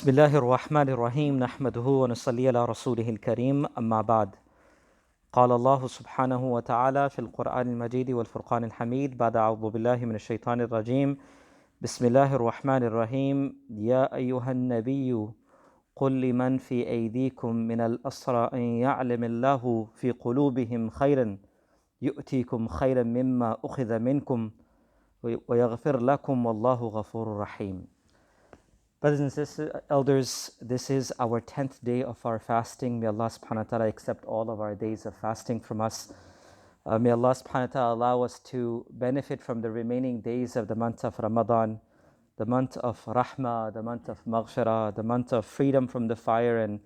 بسم الله الرحمن الرحيم نحمده ونصلي على رسوله الكريم أما بعد قال الله سبحانه وتعالى في القرآن المجيد والفرقان الحميد بعد أعوذ بالله من الشيطان الرجيم بسم الله الرحمن الرحيم يا أيها النبي قل لمن في أيديكم من الأسرى أن يعلم الله في قلوبهم خيرا يؤتيكم خيرا مما أخذ منكم ويغفر لكم والله غفور رحيم. Brothers and sisters, elders, this is our 10th day of our fasting. May Allah subhanahu wa ta'ala accept all of our days of fasting from us. May Allah subhanahu wa ta'ala allow us to benefit from the remaining days of the month of Ramadan, the month of Rahmah, the month of Maghfirah, the month of freedom from the fire and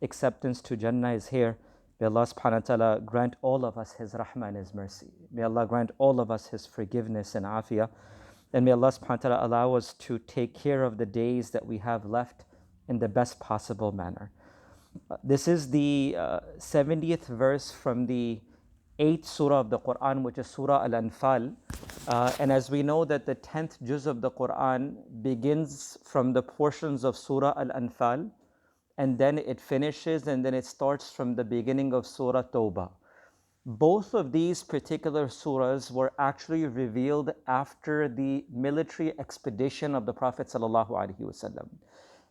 acceptance to Jannah is here. May Allah subhanahu wa ta'ala grant all of us His Rahmah and His mercy. May Allah grant all of us His forgiveness and afiyah. And may Allah subhanahu wa ta'ala allow us to take care of the days that we have left in the best possible manner. This is the 70th verse from the 8th surah of the Quran, which is Surah Al-Anfal. And as we know that the 10th juz of the Quran begins from the portions of Surah Al-Anfal, and then it finishes, and then it starts from the beginning of Surah Tawbah. Both of these particular surahs were actually revealed after the military expedition of the Prophet ﷺ.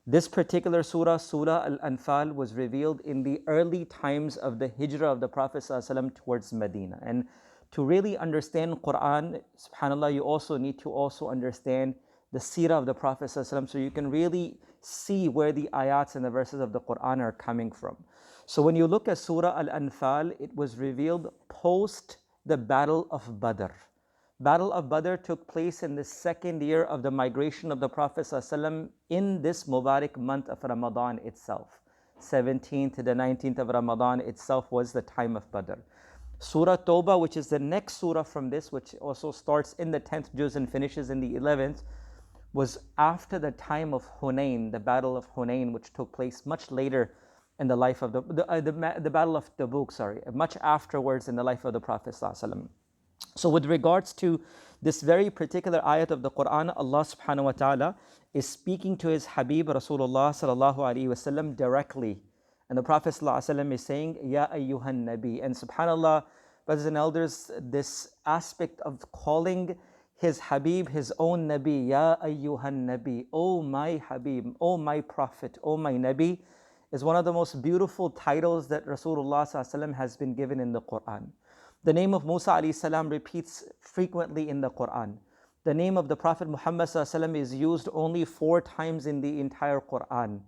This particular surah, Surah Al-Anfal, was revealed in the early times of the hijrah of the Prophet ﷺ towards Medina. And to really understand Quran, subhanAllah, you also need to also understand the seerah of the Prophet ﷺ, so you can really see where the ayats and the verses of the Quran are coming from. So when you look at Surah Al-Anfal, it was revealed post the Battle of Badr. Battle of Badr took place in the second year of the migration of the Prophet ﷺ in this Mubarak month of Ramadan itself. 17th to the 19th of Ramadan itself was the time of Badr. Surah Tawbah, which is the next surah from this, which also starts in the 10th juz and finishes in the 11th, was after the time of Hunayn, the Battle of Hunayn, which took place much later in the life of the Battle of Tabuk, much afterwards in the life of the Prophet ﷺ. So with regards to this very particular ayat of the Quran, Allah subhanahu wa ta'ala is speaking to His Habib Rasulullah sallallahu alaihi wasallam directly. And the Prophet ﷺ is saying, Ya ayyuhan nabi. And subhanAllah, brothers and elders, this aspect of calling his Habib, his own Nabi, Ya ayyuhan nabi, O my Habib, O my Prophet, O my Nabi, is one of the most beautiful titles that Rasulullah ﷺ has been given in the Quran. The name of Musa alayhi salam repeats frequently in the Quran. The name of the Prophet Muhammad ﷺ is used only 4 times in the entire Quran.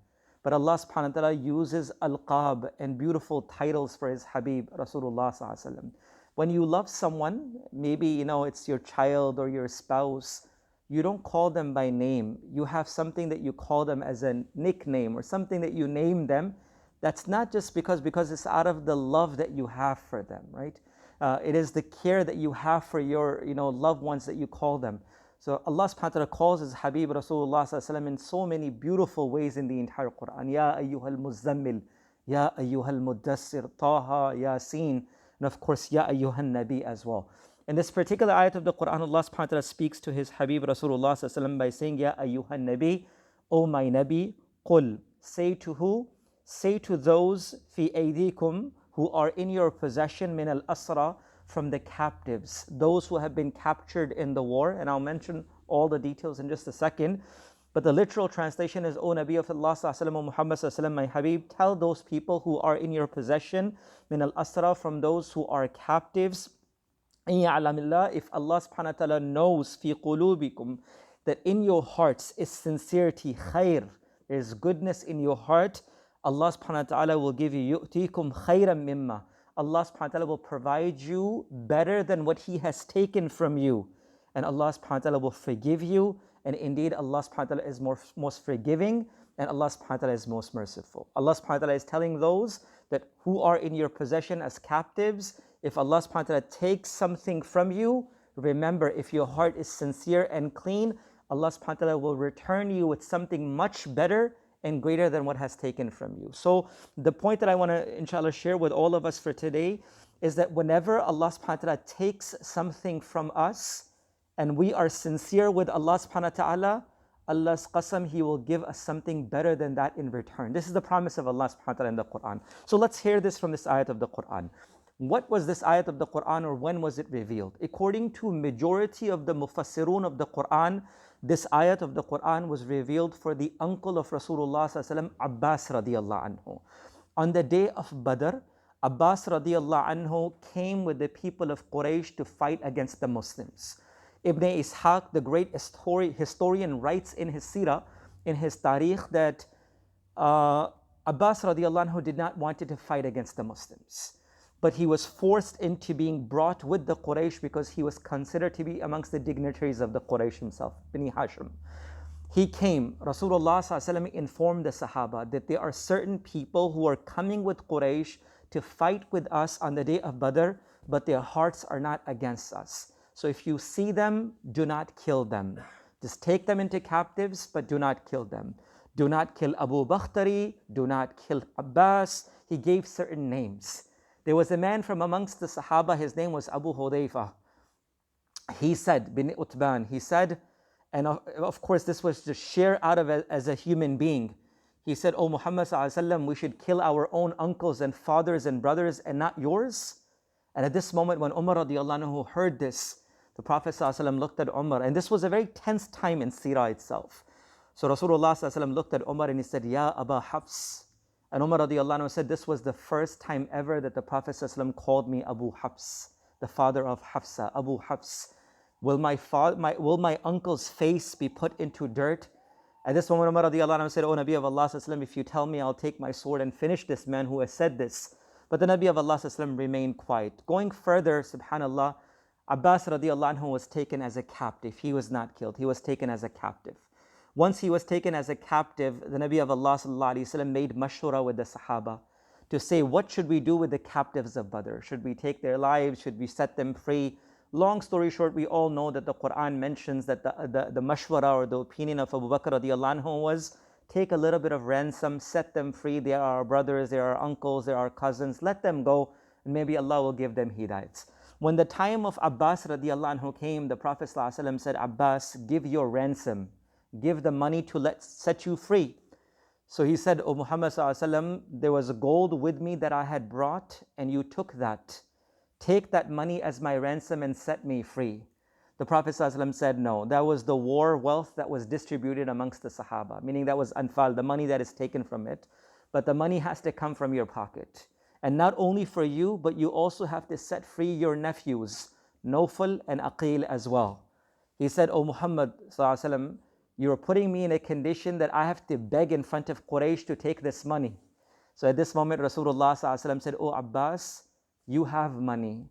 But Allah subhanahu wa ta'ala uses alqab and beautiful titles for His Habib, Rasulullah ﷺ. When you love someone, maybe it's your child or your spouse, you don't call them by name. You have something that you call them as a nickname or something that you name them. That's not just because it's out of the love that you have for them, right? It is the care that you have for your loved ones that you call them. So Allah subhanahu wa ta'ala calls His Habib Rasulullah sallallahu alaihi wasallam in so many beautiful ways in the entire Quran. Ya ayyuhal muzammil, Ya ayyuhal muddassir, Taha, Yasin, and of course Ya ayyuhan nabi as well. In this particular ayat of the Quran, Allah subhanahu wa ta'ala speaks to His Habib Rasulullah sallallahu alaihi wasallam by saying, Ya ayyuhan nabi, O my Nabi, qul. Say to who? Say to those fi aydikum, who are in your possession, min al-asra, from the captives, those who have been captured in the war. And I'll mention all the details in just a second. But the literal translation is, O Nabi of Allah sallallahu alaihi wasallam, Muhammad sallallahu alaihi wasallam, my Habib, tell those people who are in your possession, min al-asra, from those who are captives, if Allah subhanahu wa ta'ala knows fi qulubikum, that in your hearts is sincerity, khair, there is goodness in your heart, Allah subhanahu wa ta'ala will give you yu'tikum khairan mimma. Allah subhanahu wa ta'ala will provide you better than what He has taken from you. And Allah subhanahu wa ta'ala will forgive you. And indeed Allah subhanahu wa ta'ala is most forgiving, and Allah subhanahu wa ta'ala is most merciful. Allah subhanahu wa ta'ala is telling those that who are in your possession as captives, if Allah subhanahu wa ta'ala takes something from you, remember, if your heart is sincere and clean, Allah subhanahu wa ta'ala will return you with something much better and greater than what has taken from you. So the point that I want to inshallah share with all of us for today is that whenever Allah subhanahu wa ta'ala takes something from us and we are sincere with Allah subhanahu wa ta'ala, Allah's qasam, He will give us something better than that in return. This is the promise of Allah subhanahu wa ta'ala in the Quran. So let's hear this from this ayat of the Quran. What was this ayat of the Quran, or when was it revealed? According to majority of the mufassirun of the Quran, this ayat of the Quran was revealed for the uncle of Rasulullah sallallahu alaihi wasallam, Abbas radiallahu anhu. On the day of Badr, Abbas radiallahu anhu came with the people of Quraysh to fight against the Muslims. Ibn Ishaq, the great historian, writes in his seerah, in his tarikh, that Abbas radiallahu anhu did not want to fight against the Muslims, but he was forced into being brought with the Quraysh because he was considered to be amongst the dignitaries of the Quraysh himself, Bani Hashim. He came, Rasulullah sallallahu alaihi wasallam informed the Sahaba that there are certain people who are coming with Quraysh to fight with us on the day of Badr, but their hearts are not against us. So if you see them, do not kill them. Just take them into captives, but do not kill them. Do not kill Abu Bakhtari, do not kill Abbas. He gave certain names. There was a man from amongst the Sahaba, his name was Abu Hudayfa. He said, bin Utban, he said, and of course this was just sheer out of as a human being. He said, "O Muhammad sallallahu alaihi wasallam, we should kill our own uncles and fathers and brothers and not yours." And at this moment when Umar radiallahu anhu heard this, the Prophet ﷺ looked at Umar, and this was a very tense time in Sirah itself. So Rasulullah ﷺ looked at Umar and he said, "Ya Aba Hafs." And Umar radiallahu anhu said, "This was the first time ever that the Prophet ﷺ called me Abu Hafs, the father of Hafsa, Abu Hafs. Will my uncle's face be put into dirt?" At this moment Umar radiallahu anhu said, "O Nabi of Allah ﷺ, if you tell me, I'll take my sword and finish this man who has said this." But the Nabi of Allah ﷺ remained quiet. Going further, subhanallah, Abbas radiallahu anhu was taken as a captive. He was not killed. He was taken as a captive. Once he was taken as a captive, the Nabi of Allah sallallahu alaihi wasallam made mashura with the Sahaba to say, what should we do with the captives of Badr? Should we take their lives? Should we set them free? Long story short, we all know that the Quran mentions that the mashwara, or the opinion of Abu Bakr radiallahu anhu, was take a little bit of ransom, set them free. They are our brothers, they are our uncles, they are our cousins. Let them go, and maybe Allah will give them hidayat. When the time of Abbas radiallahu anhu came, the Prophet ﷺ said, "Abbas, give your ransom. Give the money to set you free." So he said, "O Muhammad ﷺ, there was gold with me that I had brought, and you took that. Take that money as my ransom and set me free." The Prophet ﷺ said, "No, that was the war wealth that was distributed amongst the Sahaba," meaning that was anfal, the money that is taken from it. But the money has to come from your pocket. And not only for you, but you also have to set free your nephews, Nawfal and Aqil as well. He said, "O Muhammad sallallahu alaihi wasallam, you are putting me in a condition that I have to beg in front of Quraysh to take this money." So at this moment, Rasulullah sallallahu alaihi wasallam said, "O Abbas, you have money.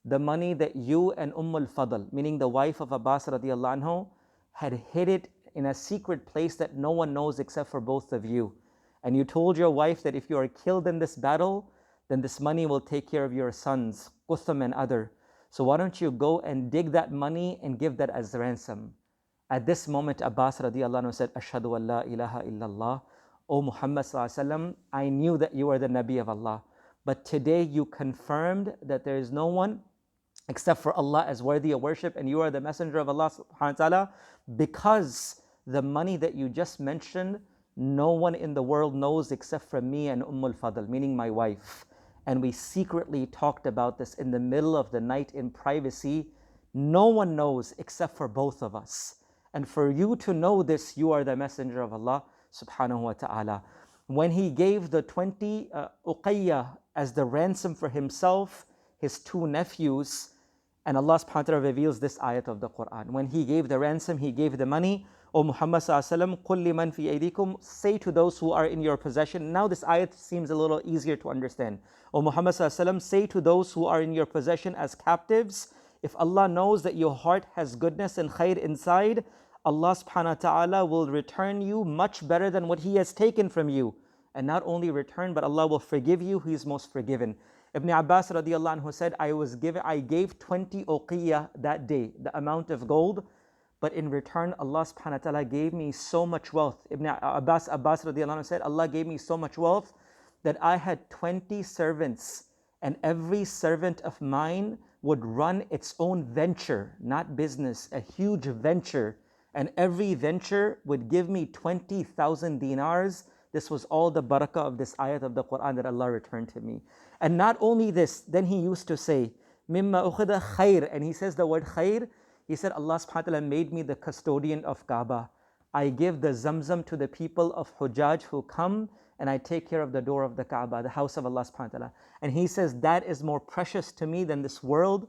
The money that you and al-Fadl, meaning the wife of Abbas radiallahu anhu, had hid it in a secret place that no one knows except for both of you. And you told your wife that if you are killed in this battle, then this money will take care of your sons, Qutham and other. So why don't you go and dig that money and give that as ransom?" At this moment, Abbas radiallahu anhu said, "Ashhadu an la ilaha illallah. O Muhammad sallallahu alaihi wasallam, I knew that you are the Nabi of Allah. But today you confirmed that there is no one except for Allah as worthy of worship, and you are the messenger of Allah subhanahu wa ta'ala, because the money that you just mentioned, no one in the world knows except for me and al-Fadl, meaning my wife. And we secretly talked about this in the middle of the night in privacy. No one knows except for both of us. And for you to know this, you are the messenger of Allah subhanahu wa ta'ala." When he gave the 20 uqayyah as the ransom for himself, his two nephews, and Allah subhanahu wa ta'ala reveals this ayat of the Quran. When he gave the ransom, he gave the money. "O Muhammad sallallahu alaihi wasallam, qul liman fi aydikum," say to those who are in your possession. Now this ayat seems a little easier to understand. "O Muhammad sallallahu alaihi wasallam, say to those who are in your possession as captives, if Allah knows that your heart has goodness and khair inside, Allah subhanahu wa ta'ala will return you much better than what He has taken from you. And not only return, but Allah will forgive you. He is most forgiven." Ibn Abbas radiallahu anhu said, I gave 20 uqiyah that day, the amount of gold, but in return, Allah subhanahu wa ta'ala gave me so much wealth. Ibn Abbas radiallahu anhu said, Allah gave me so much wealth that I had 20 servants, and every servant of mine would run its own venture, not business, a huge venture. and every venture would give me 20,000 dinars. This was all the barakah of this ayat of the Quran that Allah returned to me. And not only this, then he used to say, Mimma ukhida khair, and he says the word khair. He said, Allah subhanahu wa ta'ala made me the custodian of Kaaba. I give the Zamzam to the people of Hujjaj who come, and I take care of the door of the Kaaba, the house of Allah subhanahu wa ta'ala. And he says, that is more precious to me than this world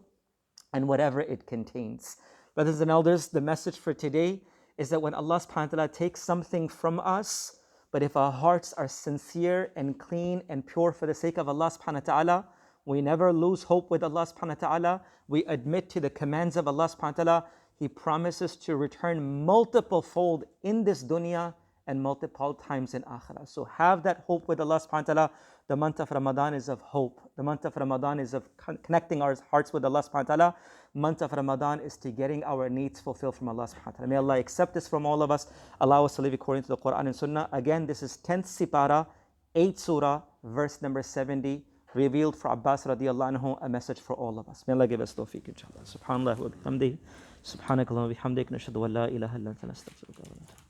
and whatever it contains. Brothers and elders, the message for today is that when Allah subhanahu wa ta'ala takes something from us, but if our hearts are sincere and clean and pure for the sake of Allah subhanahu wa ta'ala, we never lose hope with Allah subhanahu wa ta'ala. We admit to the commands of Allah subhanahu wa ta'ala. He promises to return multiple fold in this dunya and multiple times in akhirah. So have that hope with Allah subhanahu wa ta'ala. The month of Ramadan is of hope. The month of Ramadan is of connecting our hearts with Allah subhanahu wa ta'ala. Month of Ramadan is to getting our needs fulfilled from Allah subhanahu wa ta'ala. May Allah accept this from all of us. Allow us to live according to the Quran and Sunnah. Again, this is 10th Sipara, 8th Surah, verse number 70. Revealed for Abbas radiallahu anhu, a message for all of us. May Allah give us tawfiq, inshallah. Subhanallah wa bihamdihi. Subhanakallahumma wa bihamdik. Nashhadu an la ilaha illa anta nastaghfiruka wa natubu.